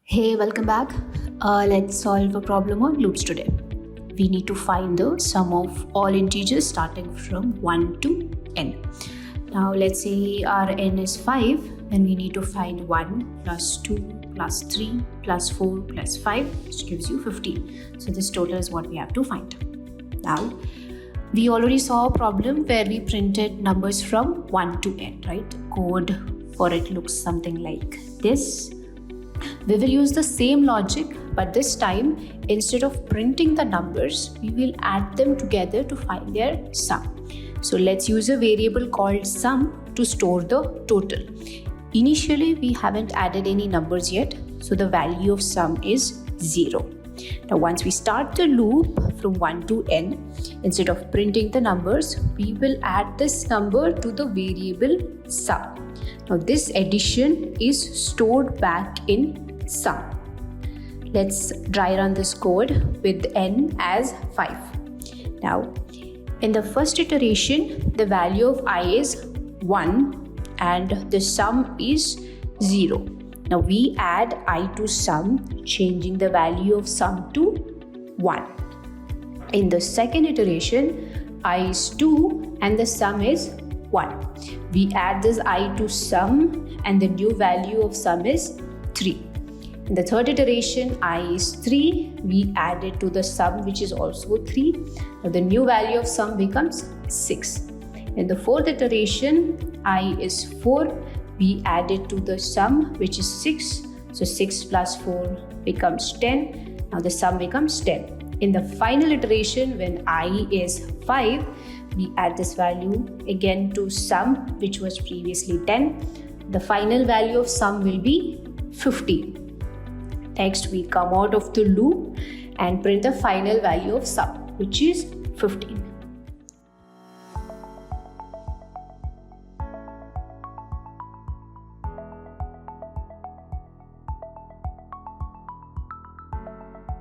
Hey, welcome back. Let's solve a problem on loops today. We need to find the sum of all integers starting from 1 to n. Now let's say our n is 5, then we need to find 1 plus 2 plus 3 plus 4 plus 5, which gives you 15. So this total is what we have to find. Now, we already saw a problem where we printed numbers from 1 to n, right? Code for it looks something like this. We will use the same logic, but this time, instead of printing the numbers, we will add them together to find their sum. So let's use a variable called sum to store the total. Initially, we haven't added any numbers yet, so the value of sum is 0. Now, once we start the loop from 1 to n, instead of printing the numbers, we will add this number to the variable sum. Now, this addition is stored back in sum. Let's dry run this code with n as 5. Now, in the first iteration, the value of I is 1 and the sum is 0. Now, we add I to sum, changing the value of sum to 1. In the second iteration, I is 2 and the sum is 1. We add this I to sum and the new value of sum is 3. In the third iteration, I is 3. We add it to the sum, which is also 3. Now the new value of sum becomes 6. In the fourth iteration, I is 4. We add it to the sum, which is 6. So 6 plus 4 becomes 10. Now the sum becomes 10. In the final iteration, when I is 5, we add this value again to sum, which was previously 10. The final value of sum will be 15. Next, we come out of the loop and print the final value of sum, which is 15.